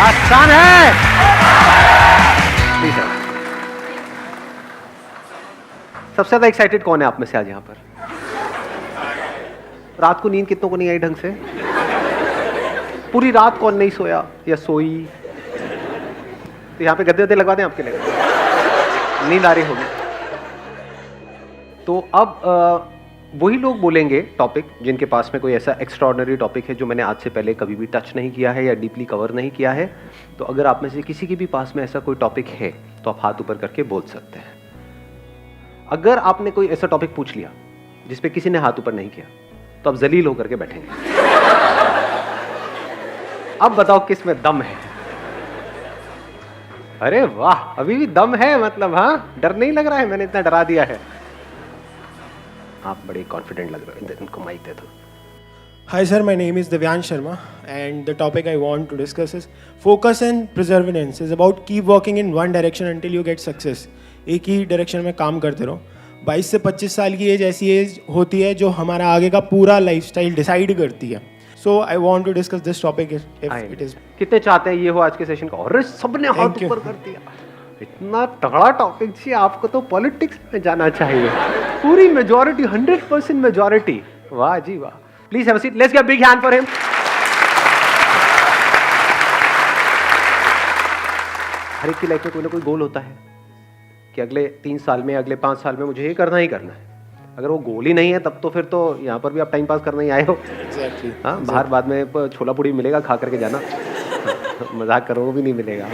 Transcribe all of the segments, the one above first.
आसान है। सबसे ज्यादा एक्साइटेड कौन है आप में से आज यहाँ पर? रात को नींद कितनों को नहीं आई ढंग से? पूरी रात कौन नहीं सोया या सोई? तो यहाँ पे गद्दे गद्दे लगवा दें आपके लिए, नींद आ रही होगी। तो अब वही लोग बोलेंगे टॉपिक जिनके पास में कोई ऐसा एक्स्ट्राऑर्डिनरी टॉपिक है जो मैंने आज से पहले कभी भी टच नहीं किया है या डीपली कवर नहीं किया है। तो अगर आप में से किसी के भी पास में ऐसा कोई टॉपिक है तो आप हाथ ऊपर करके बोल सकते हैं। अगर आपने कोई ऐसा टॉपिक पूछ लिया जिस पे किसी ने हाथ ऊपर नहीं किया तो आप जलील होकर के बैठेंगे। अब बताओ किस में दम है? अरे वाह, अभी भी दम है, मतलब हाँ, डर नहीं लग रहा है, मैंने इतना डरा दिया है। आप बड़े कॉन्फिडेंट लग रहे हैं, इनको माइक दे दो। Hi sir, my name is Divyansh Sharma and the topic I want to discuss is focus and perseverance is about keep working in one direction until you get success. एक ही direction में काम करते रहो। 22 से 25 साल की as ऐसी as होती है जो हमारा आगे का पूरा लाइफस्टाइल डिसाइड करती है। So I want to discuss this topic if it is. कितने चाहते हैं ये हो आज के सेशन का? और सबने हाथ ऊपर कर दिया। इतना तगड़ा टॉपिक जी, आपको तो पॉलिटिक्स में जाना चाहिए। पूरी मेजॉरिटी, 100% मेजॉरिटी। वाह जी वाह। Please have a seat, let's give a big hand for him. हर एक की लाइफ में कोई ना कोई गोल होता है कि अगले 3 साल में, अगले 5 साल में मुझे ये करना ही करना है। अगर वो गोल ही नहीं है तब तो फिर तो यहाँ पर भी आप टाइम पास करने ही आए हो। Exactly. हाँ, बाहर बाद में छोला पूड़ी मिलेगा, खा करके जाना। मजाक करो, वो भी नहीं मिलेगा।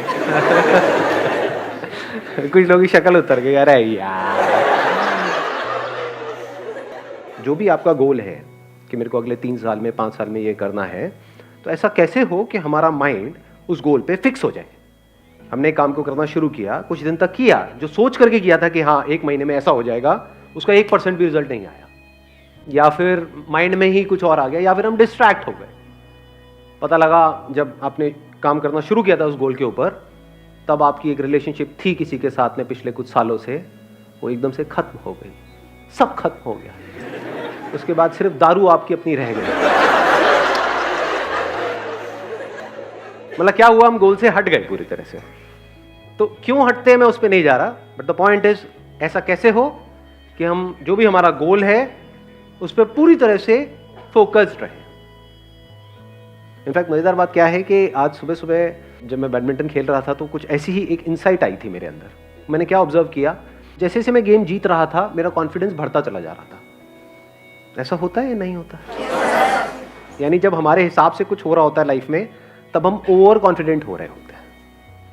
कुछ लोगों की शक्ल उतर गई, अरे यार। जो भी आपका गोल है कि मेरे को अगले 3 साल में, 5 साल में ये करना है, तो ऐसा कैसे हो कि हमारा माइंड उस गोल पे फिक्स हो जाए। हमने काम को करना शुरू किया, कुछ दिन तक किया, जो सोच करके किया था कि हाँ 1 महीने में ऐसा हो जाएगा, उसका 1% भी रिजल्ट नहीं आया, या फिर माइंड में ही कुछ और आ गया, या फिर हम डिस्ट्रैक्ट हो गए। पता लगा जब आपने काम करना शुरू किया था उस गोल के ऊपर, तब आपकी एक रिलेशनशिप थी किसी के साथ में पिछले कुछ सालों से, वो एकदम से खत्म हो गई, सब खत्म हो गया। उसके बाद सिर्फ दारू आपकी अपनी रह गई। मतलब क्या हुआ, हम गोल से हट गए पूरी तरह से। तो क्यों हटते हैं मैं उस पर नहीं जा रहा, बट द पॉइंट इज ऐसा कैसे हो कि हम जो भी हमारा गोल है उस पर पूरी तरह से फोकस्ड रहे। इनफैक्ट मजेदार बात क्या है कि आज सुबह सुबह जब मैं बैडमिंटन खेल रहा था तो कुछ ऐसी ही एक इंसाइट आई थी मेरे अंदर। मैंने क्या ऑब्जर्व किया, जैसे जैसे मैं गेम जीत रहा था मेरा कॉन्फिडेंस बढ़ता चला जा रहा था। ऐसा होता है या नहीं होता? यानी जब हमारे हिसाब से कुछ हो रहा होता है लाइफ में, तब हम ओवर कॉन्फिडेंट हो रहे होते हैं,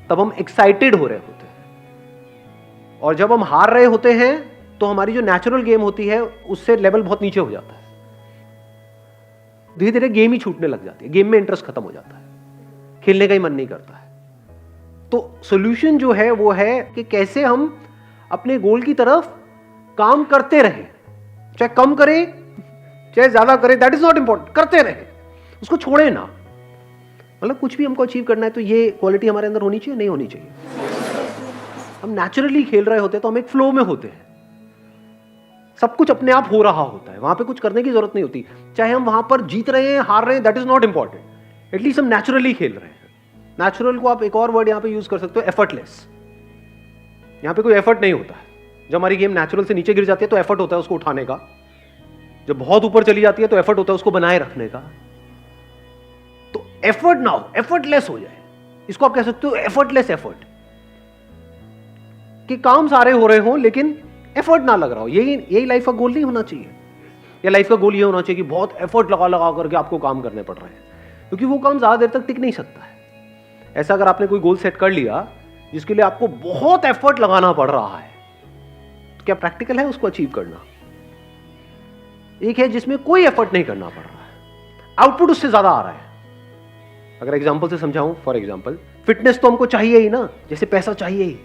तब हम एक्साइटेड हो रहे होते हैं। और जब हम हार रहे होते हैं तो हमारी जो नेचुरल गेम होती है उससे लेवल बहुत नीचे हो जाता है। धीरे धीरे गेम ही छूटने लग जाती है, गेम में इंटरेस्ट खत्म हो जाता है, खेलने का ही मन नहीं करता है। तो सॉल्यूशन जो है वो है कि कैसे हम अपने गोल की तरफ काम करते रहें, चाहे कम करें चाहे ज्यादा करें, दैट इज नॉट इंपॉर्टेंट, करते रहें, उसको छोड़े ना। मतलब कुछ भी हमको अचीव करना है तो ये क्वालिटी हमारे अंदर होनी चाहिए, नहीं होनी चाहिए? हम नेचुरली खेल रहे होते हैं तो हम एक फ्लो में होते हैं, सब कुछ अपने आप हो रहा होता है, वहां पे कुछ करने की जरूरत नहीं होती। चाहे हम वहां पर जीत रहे हैं, हार रहे हैं, that is not important, at least हम नेचुरली खेल रहे हैं। नेचुरल को आप एक और वर्ड यहां पे यूज कर सकते हो, एफर्टलेस। यहां पे कोई एफर्ट नहीं होता है। जब हमारी गेम नेचुरल से नीचे गिर जाती है तो एफर्ट होता है उसको उठाने का, जब बहुत ऊपर चली जाती है तो एफर्ट होता है उसको बनाए रखने का। तो एफर्ट ना हो, एफर्टलेस हो जाए, इसको आप कह सकते हो एफर्टलेस एफर्ट, कि काम सारे हो रहे हो लेकिन एफर्ट ना लग रहा हो। यही लाइफ का गोल नहीं होना चाहिए। या लाइफ का गोल ये होना चाहिए कि बहुत एफर्ट लगा लगा करके आपको काम करने पड़ रहे हैं, क्योंकि वो काम ज्यादा देर तक टिक नहीं सकता है। ऐसा अगर आपने कोई गोल सेट कर लिया जिसके लिए आपको बहुत एफर्ट लगाना पड़ रहा है, तो क्या प्रैक्टिकल है उसको अचीव करना? एक है जिसमें कोई एफर्ट नहीं करना पड़ रहा है, आउटपुट उससे ज्यादा आ रहा है। अगर एग्जाम्पल से समझाऊं, फॉर एग्जाम्पल फिटनेस तो हमको चाहिए ही ना, जैसे पैसा चाहिए ही।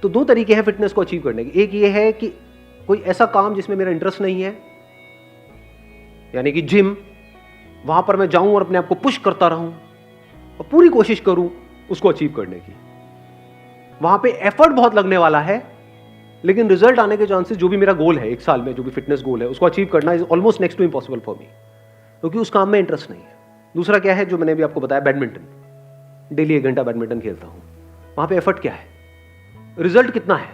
तो 2 तरीके हैं फिटनेस को अचीव करने के। एक ये है कि कोई ऐसा काम जिसमें मेरा इंटरेस्ट नहीं है, यानी कि जिम, वहां पर मैं जाऊं और अपने आप को पुश करता रहूं और पूरी कोशिश करूं उसको अचीव करने की। वहां पे एफर्ट बहुत लगने वाला है, लेकिन रिजल्ट आने के चांसेस, जो भी मेरा गोल है 1 साल में, जो भी फिटनेस गोल है, उसको अचीव करना is almost next to impossible for me, क्योंकि उस काम में इंटरेस्ट नहीं है। दूसरा क्या है, जो मैंने अभी आपको बताया, बैडमिंटन। डेली 1 घंटा बैडमिंटन खेलता हूँ, वहां पे एफर्ट क्या है, रिजल्ट कितना है,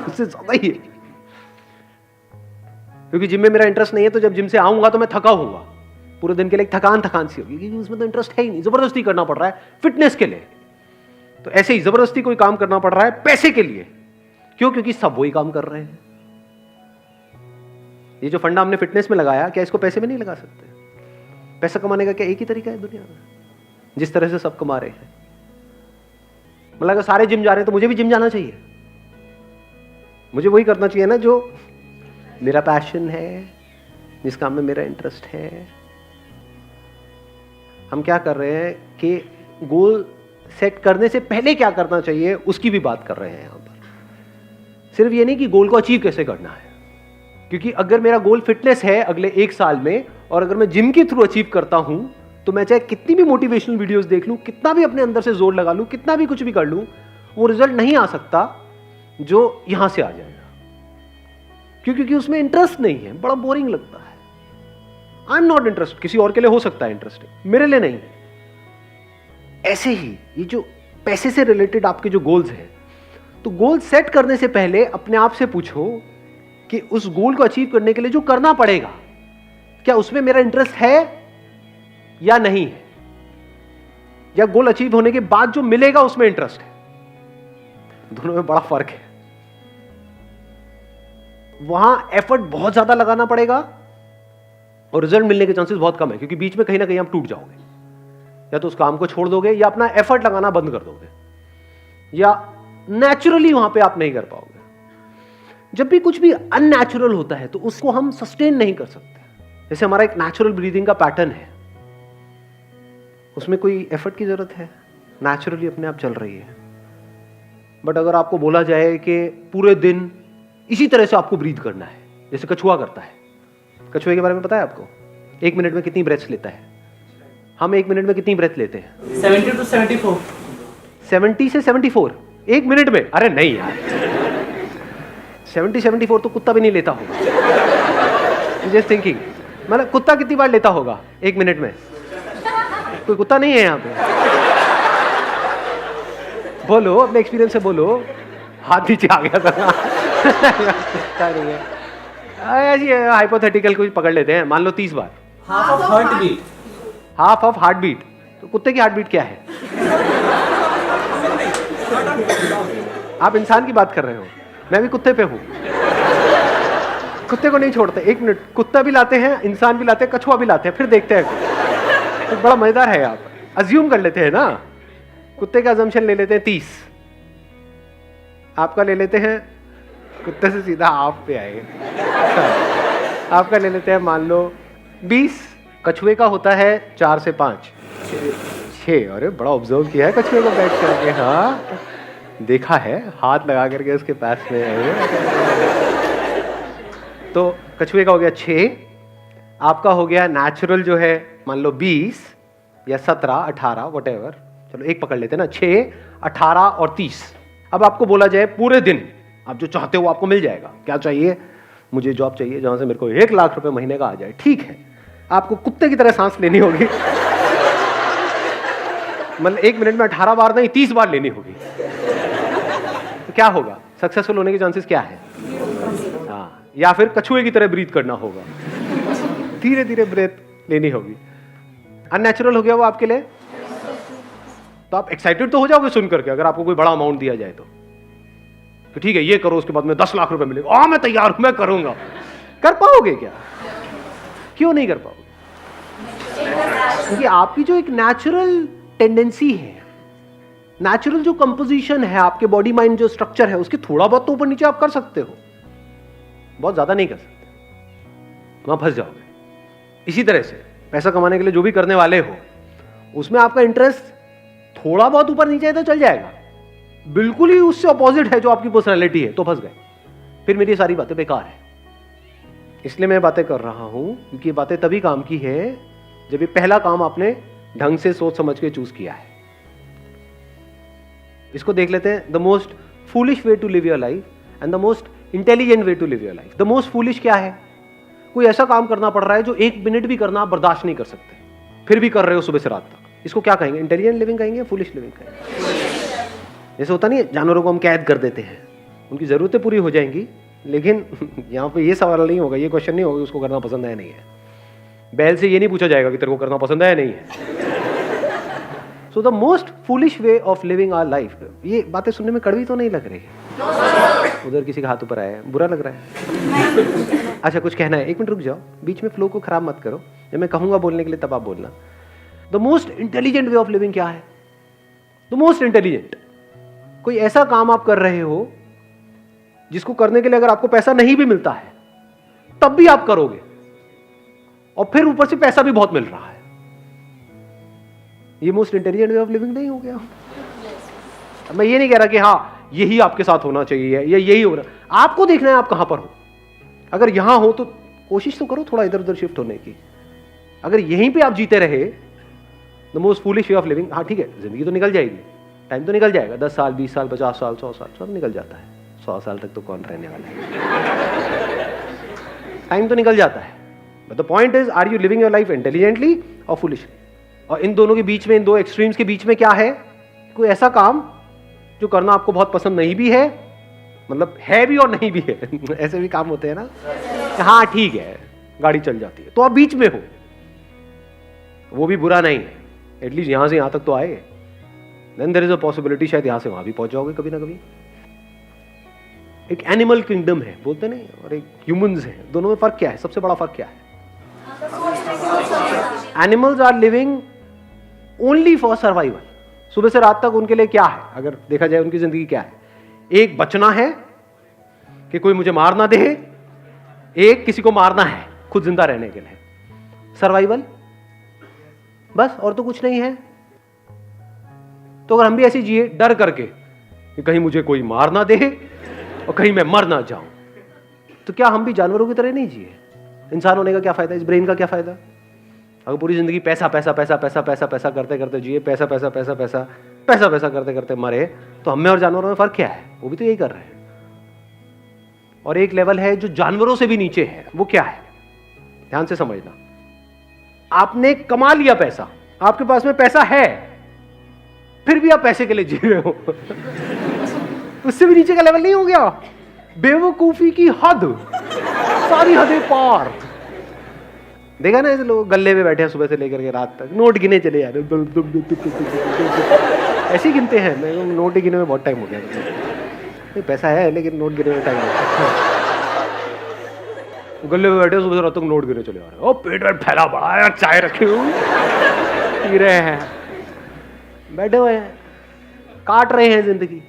उससे ज्यादा ही है। क्योंकि जिम में मेरा इंटरेस्ट नहीं है, तो जब जिम से आऊंगा तो मैं थका होऊंगा, पूरे दिन के लिए थकान सी होगी, क्योंकि उसमें तो इंटरेस्ट है ही नहीं, जबरदस्ती करना पड़ रहा है फिटनेस के लिए। तो ऐसे ही जबरदस्ती कोई काम करना पड़ रहा है पैसे के लिए। क्यों? क्योंकि सब वही काम कर रहे हैं। ये जो फंडा हमने फिटनेस में लगाया, क्या इसको पैसे में नहीं लगा सकते? पैसा कमाने का क्या एक ही तरीका है दुनिया में, जिस तरह से सब कमा रहे हैं? मतलब अगर सारे जिम जा रहे हैं तो मुझे भी जिम जाना चाहिए, मुझे वही करना चाहिए ना जो मेरा पैशन है, जिस काम में मेरा इंटरेस्ट है। हम क्या कर रहे हैं कि गोल सेट करने से पहले क्या करना चाहिए उसकी भी बात कर रहे हैं यहां पर। सिर्फ ये नहीं कि गोल को अचीव कैसे करना है, क्योंकि अगर मेरा गोल फिटनेस है अगले 1 साल में, और अगर मैं जिम के थ्रू अचीव करता हूं, तो मैं चाहे कितनी भी मोटिवेशनल वीडियोस देख लूं, कितना भी अपने अंदर से जोर लगा लूं, कितना भी कुछ भी कर लूं, वो रिजल्ट नहीं आ सकता जो यहां से आ जाएगा। क्योंकि उसमें इंटरेस्ट नहीं है, बड़ा बोरिंग लगता है। I am not interested. किसी और के लिए हो सकता है इंटरेस्टिंग, मेरे लिए नहीं। ऐसे ही ये जो पैसे से रिलेटेड आपके जो गोल्स हैं, तो गोल सेट करने से पहले अपने आप से पूछो कि उस गोल को अचीव करने के लिए जो करना पड़ेगा, क्या उसमें मेरा इंटरेस्ट है या नहीं है, या गोल अचीव होने के बाद जो मिलेगा उसमें इंटरेस्ट है। दोनों में बड़ा फर्क है। वहां एफर्ट बहुत ज्यादा लगाना पड़ेगा और रिजल्ट मिलने के चांसेस बहुत कम है, क्योंकि बीच में कहीं ना कहीं आप टूट जाओगे, या तो उस काम को छोड़ दोगे, या अपना एफर्ट लगाना बंद कर दोगे, या नेचुरली वहां पे आप नहीं कर पाओगे। जब भी कुछ भी अननेचुरल होता है तो उसको हम सस्टेन नहीं कर सकते। जैसे हमारा एक नेचुरल ब्रीदिंग का पैटर्न है, उसमें कोई एफर्ट की जरूरत है, नेचुरली अपने आप चल रही है। बट अगर आपको बोला जाए कि पूरे दिन इसी तरह से आपको ब्रीथ करना है, जैसे कछुआ करता है। कछुए के बारे में पता है आपको? 1 मिनट में कितनी ब्रेथ्स लेता है? हम 1 मिनट में कितनी ब्रेथ लेते हैं? 70 to 74। 70 से 74 1 मिनट में? अरे नहीं यार, 70-74 तो कुत्ता भी नहीं लेता होगा। जस्ट थिंकिंग, मतलब कुत्ता कितनी बार लेता होगा 1 मिनट में? कोई कुत्ता नहीं है यहाँ पे? बोलो, अपने एक्सपीरियंस से बोलो। हाथ नीचे आ गया था। कुत्ता नहीं है, ऐसी हाइपोथेटिकल कुछ पकड़ लेते हैं। मान लो 30 बार। Half of heart beat. Half of heart beat. तो कुत्ते की हार्ट बीट क्या है? आप इंसान की बात कर रहे हो, मैं भी कुत्ते पे हूं। कुत्ते को नहीं छोड़ते 1 मिनट। कुत्ता भी लाते हैं, इंसान भी लाते हैं, कछुआ भी लाते हैं, फिर देखते हैं। तो बड़ा मजेदार है। आप अज्यूम कर लेते हैं ना, कुत्ते का अजम्पशन ले लेते हैं 30, आपका ले लेते हैं, कुत्ते से सीधा आप पे आए, आपका ले लेते हैं मान लो 20, कछुए का होता है 4 से 5, 6। अरे बड़ा ऑब्जर्व किया है कछुए को बैठ करके। हाँ, देखा है, हाथ लगा करके उसके पास में। तो कछुए का हो गया 6, आपका हो गया नेचुरल जो है मान लो 20 या 17, 18 व्हाटएवर, चलो एक पकड़ लेते हैं ना, 6, 18 और 30। अब आपको बोला जाए पूरे दिन आप जो चाहते हो आपको मिल जाएगा। क्या चाहिए? मुझे जॉब चाहिए जहां से मेरे को 1 लाख रुपए महीने का आ जाए। ठीक है, आपको कुत्ते की तरह सांस लेनी होगी। मतलब 1 मिनट में 18 बार नहीं 30 बार लेनी होगी। तो क्या होगा? सक्सेसफुल होने के चांसेस क्या है? हाँ, या फिर कछुए की तरह ब्रीथ करना होगा, धीरे धीरे ब्रेथ लेनी होगी। अननेचुरल हो गया वो आपके लिए? तो आप एक्साइटेड तो हो जाओगे सुन करके, अगर आपको कोई बड़ा अमाउंट दिया जाए तो ठीक है ये करो, उसके बाद में 10 लाख रुपए मिलेगा, मैं तैयार हूं, मैं करूंगा। कर पाओगे क्या? क्यों नहीं कर पाओगे? क्योंकि आपकी जो एक नेचुरल टेंडेंसी है, नेचुरल जो कंपोजिशन है, आपके बॉडी माइंड जो स्ट्रक्चर है, उसके थोड़ा बहुत तो ऊपर नीचे आप कर सकते हो, बहुत ज्यादा नहीं कर सकते, वहां फंस जाओगे। इसी तरह से पैसा कमाने के लिए जो भी करने वाले हो, उसमें आपका इंटरेस्ट थोड़ा बहुत ऊपर नीचे है तो चल जाएगा, बिल्कुल ही उससे अपोजिट है जो आपकी पर्सनैलिटी है तो फंस गए, फिर मेरी सारी बातें बेकार है। इसलिए मैं बातें कर रहा हूं क्योंकि ये बातें तभी काम की है जब ये पहला काम आपने ढंग से सोच समझ के चूज किया है। इसको देख लेते हैं, the most foolish way to live your life and the most intelligent way to live your life. The most foolish क्या है? कोई ऐसा काम करना पड़ रहा है जो 1 मिनट भी करना आप बर्दाश्त नहीं कर सकते, फिर भी कर रहे हो सुबह से रात तक। इसको क्या कहेंगे? इंटेलिजेंट लिविंग कहेंगे, फूलिश लिविंग कहेंगे? जैसे होता नहीं है, जानवरों को हम कैद कर देते हैं, उनकी जरूरतें पूरी हो जाएंगी, लेकिन यहाँ पे ये सवाल नहीं होगा, ये क्वेश्चन नहीं होगा उसको करना पसंद है नहीं है। बैल से ये नहीं पूछा जाएगा कि तेरे को करना पसंद है नहीं है। So the most foolish way of living our life. ये बातें सुनने में कड़वी तो नहीं लग रही? उधर किसी का हाथ ऊपर आया है, बुरा लग रहा है? अच्छा, कुछ कहना है? 1 मिनट रुक जाओ, बीच में फ्लो को खराब मत करो। जब मैं कहूंगा बोलने के लिए तब आप बोलना। The most intelligent way of living क्या है? द मोस्ट इंटेलिजेंट, कोई ऐसा काम आप कर रहे हो जिसको करने के लिए अगर आपको पैसा नहीं भी मिलता है तब भी आप करोगे, और फिर ऊपर से पैसा भी बहुत मिल रहा है। ये most intelligent way of living नहीं हो गया? मैं ये नहीं कह रहा कि हाँ यही आपके साथ होना चाहिए या यही हो रहा। आपको देखना है आप कहां पर हो। अगर यहां हो तो कोशिश तो करो थोड़ा इधर उधर शिफ्ट होने की। अगर यहीं पे आप जीते रहे, the most foolish way of living, हाँ ठीक है, जिंदगी तो निकल जाएगी, टाइम तो निकल जाएगा, 10 साल 20 साल 50 साल 100 साल सब निकल जाता है। 100 साल तक तो कौन रहने वाला है? टाइम तो निकल जाता है, but the point is, are you living your life intelligently और फुलिशली? और इन दोनों के बीच में, इन दो एक्सट्रीम्स के बीच में क्या है? कोई ऐसा काम जो करना आपको बहुत पसंद नहीं भी है, मतलब है भी और नहीं भी है। ऐसे भी काम होते हैं ना, हाँ ठीक है गाड़ी चल जाती है, तो आप बीच में हो, वो भी बुरा नहीं है, एटलीस्ट यहां से यहां तक तो आए। Then there is a possibility शायद यहां से वहां भी पहुंच जाओगे कभी ना कभी। एक एनिमल किंगडम है बोलते नहीं, और एक ह्यूमंस है, दोनों में फर्क क्या है? सबसे बड़ा फर्क क्या है? Animals are living only for survival. सुबह से रात तक उनके लिए क्या है? अगर देखा जाए उनकी जिंदगी क्या है? एक बचना है कि कोई मुझे मार ना दे, एक किसी को मारना है खुद जिंदा रहने के लिए। सर्वाइवल बस, और तो कुछ नहीं है। तो अगर हम भी ऐसे जिए डर करके कि कहीं मुझे कोई मार ना दे और कहीं मैं मर ना जाऊं, तो क्या हम भी जानवरों की तरह नहीं जिए? इंसान होने का क्या फायदा? इस ब्रेन का क्या फायदा? अगर पूरी जिंदगी पैसा पैसा पैसा पैसा पैसा पैसा करते करते जिए, पैसा पैसा पैसा पैसा पैसा पैसा करते करते मरे, तो हमें और जानवरों में फर्क क्या है? वो भी तो यही कर रहे हैं। और एक लेवल है जो जानवरों से भी नीचे है, वो क्या है? ध्यान से समझना। आपने कमा लिया पैसा, आपके पास में पैसा है, फिर भी आप पैसे के लिए जी रहे हो। उससे भी नीचे का लेवल नहीं हो गया? बेवकूफी की हद, सारी हदें पार। देखा ना ऐसे लोग गल्ले में बैठे हैं सुबह से लेकर के रात तक, नोट गिने चले जा रहे, ऐसे ही गिनते हैं। मैं नोट गिने में बहुत टाइम हो गया। पैसा है लेकिन नोट गिने में टाइम हो गया। गले में बैठे सुबह से रात तक नोट गिने चले आ रहे हैं। ओ पेट वेट फैला पड़ा है, चाय रखे हुए पी रहे हैं, बैठे हुए हैं, काट रहे हैं जिंदगी।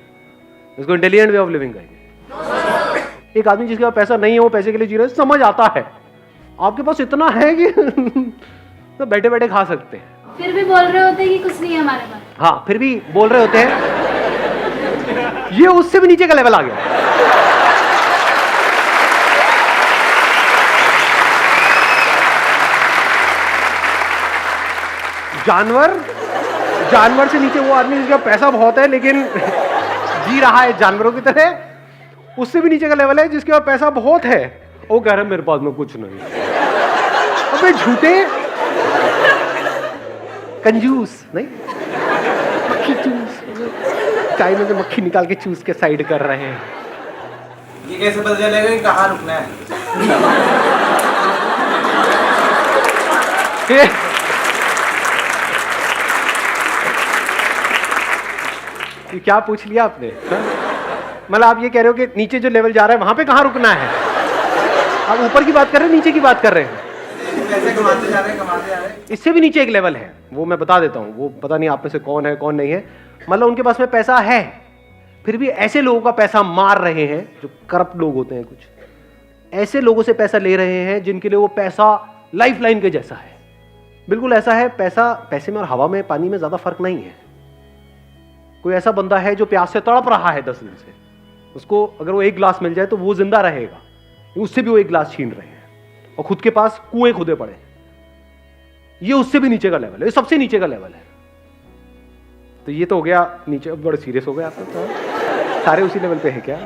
इसको इंटेलिजेंट वे ऑफ लिविंग कहेंगे। एक आदमी जिसके पास पैसा नहीं है, वो पैसे के लिए जी रहे, समझ आता है। आपके पास इतना है कि तो बैठे बैठे खा सकते हैं, फिर भी बोल रहे होते हैं कि कुछ नहीं है हमारे पास। हाँ, फिर भी बोल रहे होते हैं। ये उससे भी नीचे का लेवल आ गया। जानवर से नीचे वो आदमी जिसका पैसा बहुत है लेकिन जी रहा है जानवरों की तरह। उससे भी नीचे का लेवल है जिसके पास पैसा बहुत है, वो कह रहा है मेरे पास में कुछ नहीं। अबे झूठे कंजूस नहीं, मक्खी चूस, चाय में से मक्खी निकाल के चूस के साइड कर रहे हैं। ये कैसे पता चलेगा कि कहाँ रुकना है? ये क्या पूछ लिया आपने? मतलब आप ये कह रहे हो कि नीचे जो लेवल जा रहा है वहां पे कहाँ रुकना है? आप ऊपर की बात कर रहे हैं, नीचे की बात कर रहे हैं? पैसे कमाते जा रहे हैं। इससे भी नीचे एक लेवल है, वो मैं बता देता हूँ। वो पता नहीं आप में से कौन है कौन नहीं है। मतलब उनके पास में पैसा है, फिर भी ऐसे लोगों का पैसा मार रहे हैं जो करप्ट लोग होते हैं। कुछ ऐसे लोगों से पैसा ले रहे हैं जिनके लिए वो पैसा लाइफ लाइन के जैसा है। बिल्कुल ऐसा है, पैसे में और हवा में, पानी में ज्यादा फर्क नहीं है। कोई ऐसा बंदा है जो प्यास से तड़प रहा है 10 दिन से, उसको अगर वो 1 गिलास मिल जाए तो वो जिंदा रहेगा, उससे भी वो 1 गिलास छीन रहे हैं और खुद के पास कुएं खुदे पड़े। ये उससे भी नीचे का लेवल है, ये सबसे नीचे का लेवल है। तो ये तो हो गया नीचे, बड़े सीरियस हो गए आप तो। सारे उसी लेवल पे है क्या?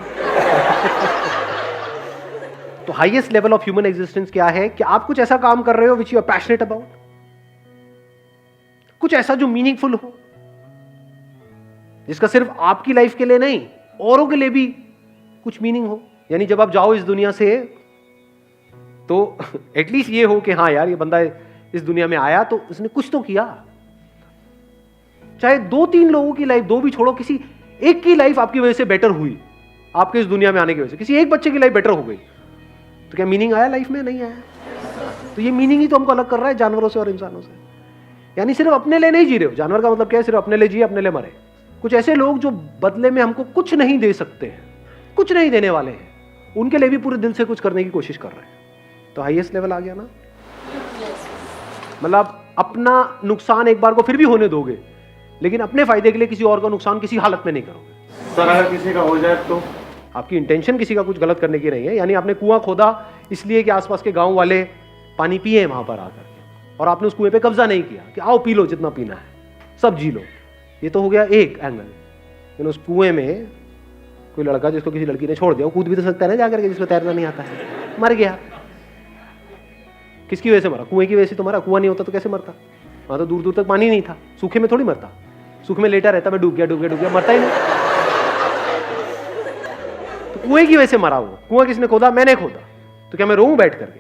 तो highest level of human existence क्या है कि आप कुछ ऐसा काम कर रहे हो which you are passionate about, कुछ ऐसा जो मीनिंगफुल हो, जिसका सिर्फ आपकी लाइफ के लिए नहीं औरों के लिए भी कुछ मीनिंग हो। यानी जब आप जाओ इस दुनिया से तो एटलीस्ट ये हो कि हाँ यार ये बंदा इस दुनिया में आया तो उसने कुछ तो किया। चाहे 2-3 लोगों की लाइफ, 2 भी छोड़ो, किसी एक की लाइफ आपकी वजह से बेटर हुई, आपके इस दुनिया में आने की वजह से किसी एक बच्चे की लाइफ बेटर हो गई, तो क्या मीनिंग आया लाइफ में? नहीं आया। तो ये मीनिंग ही तो हमको अलग कर रहा है जानवरों से और इंसानों से। यानी सिर्फ अपने लिए नहीं जी रहे हो। जानवर का मतलब क्या है? सिर्फ अपने लिए जिए, अपने लिए मरे। कुछ ऐसे लोग जो बदले में हमको कुछ नहीं दे सकते हैं, कुछ नहीं देने वाले हैं, उनके लिए भी पूरे दिल से कुछ करने की कोशिश कर रहे हैं। तो हाईएस्ट लेवल आ गया ना। मतलब अपना नुकसान एक बार को फिर भी होने दोगे, लेकिन अपने फायदे के लिए किसी और का नुकसान किसी हालत में नहीं करोगे। सर अगर किसी का हो जाए तो? आपकी इंटेंशन किसी का कुछ गलत करने की नहीं है। यानी आपने कुआं खोदा इसलिए कि आसपास के गांव वाले पानी पिए वहां पर आकर के, और आपने उस कुएं पे कब्जा नहीं किया कि आओ पी लो जितना पीना है, सब जी लो। ये तो हो गया एक एंगल। लेकिन उस कुएं में कोई लड़का जिसको किसी लड़की ने छोड़ दिया, वो कूद भी तो सकता है ना जाकर के, जिसको तैरना नहीं आता है, मर गया। किसकी वजह से मरा? कुएं की वजह से तो मरा। कुआं नहीं होता तो कैसे मरता? वहां तो दूर दूर तक पानी नहीं था। सूखे में थोड़ी मरता, सूखे में लेटा रहता, मैं डूब गया डूब गया डूब गया, मरता ही नहीं। तो कुएं की वजह से मरा वो। कुआं किसने खोदा? मैंने खोदा। तो क्या मैं रोऊं बैठ करके?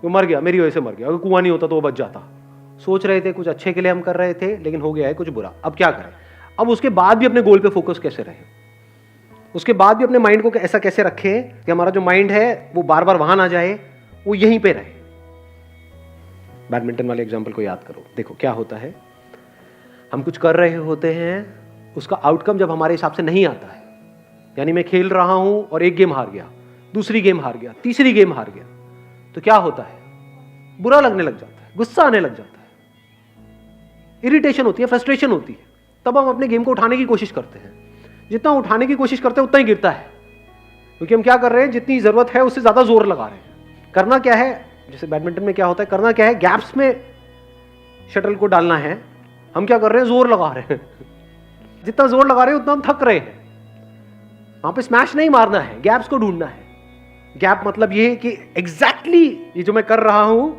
वो मर गया, मेरी वजह से मर गया। अगर कुआं नहीं होता तो वो बच जाता। सोच रहे थे कुछ अच्छे के लिए हम कर रहे थे, लेकिन हो गया है कुछ बुरा। अब क्या करें? अब उसके बाद भी अपने गोल पे फोकस कैसे रहे? उसके बाद भी अपने माइंड को ऐसा कैसे रखें कि हमारा जो माइंड है वो बार बार वहां ना जाए, वो यहीं पे रहे। बैडमिंटन वाले एग्जाम्पल को याद करो। देखो क्या होता है, हम कुछ कर रहे होते हैं, उसका आउटकम जब हमारे हिसाब से नहीं आता है, यानी मैं खेल रहा हूं और एक गेम हार गया, दूसरी गेम हार गया, तीसरी गेम हार गया, तो क्या होता है? बुरा लगने लग जाता है, गुस्सा आने लग जाता है, इरिटेशन होती है, फ्रस्ट्रेशन होती है। तब हम अपने गेम को उठाने की कोशिश करते हैं। जितना उठाने की कोशिश करते हैं उतना ही गिरता है, क्योंकि हम क्या कर रहे हैं, जितनी जरूरत है उससे ज्यादा जोर लगा रहे हैं। करना क्या है, जैसे बैडमिंटन में क्या होता है, करना क्या है, गैप्स में शटल को डालना है। हम क्या कर रहे हैं, जोर लगा रहे हैं। जितना जोर लगा रहे हैं उतना हम थक रहे हैं। वहां पे स्मैश नहीं मारना है, गैप्स को ढूंढना है। गैप मतलब ये है कि एग्जैक्टली ये जो मैं कर रहा हूं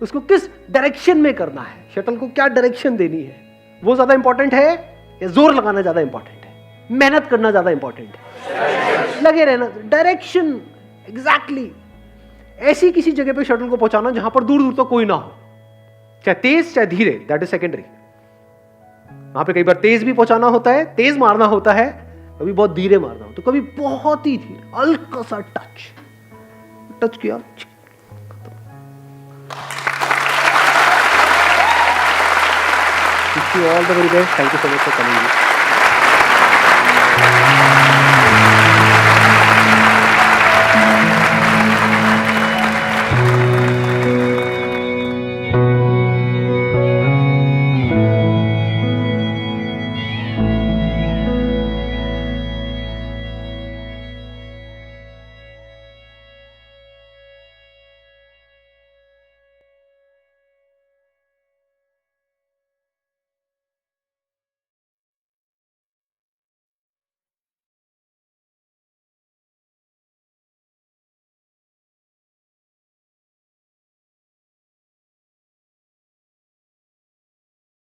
उसको किस डायरेक्शन में करना है, शटल को क्या डायरेक्शन देनी है, वो ज्यादा इंपॉर्टेंट है या जोर लगाना ज्यादा इंपॉर्टेंट है, मेहनत करना ज्यादा इंपॉर्टेंट है, लगे रहना, डायरेक्शन एग्जैक्टली ऐसी किसी जगह पे शटल को पहुंचाना जहां पर दूर दूर तक कोई ना हो, चाहे तेज चाहे धीरे, दैट इज सेकेंडरी। वहां पे कई बार तेज भी पहुंचाना होता है, तेज मारना होता है, कभी बहुत धीरे मारना होता है, कभी बहुत ही धीरे, हल्का सा टच किया। Wish you all the very best. Thank you so much for coming.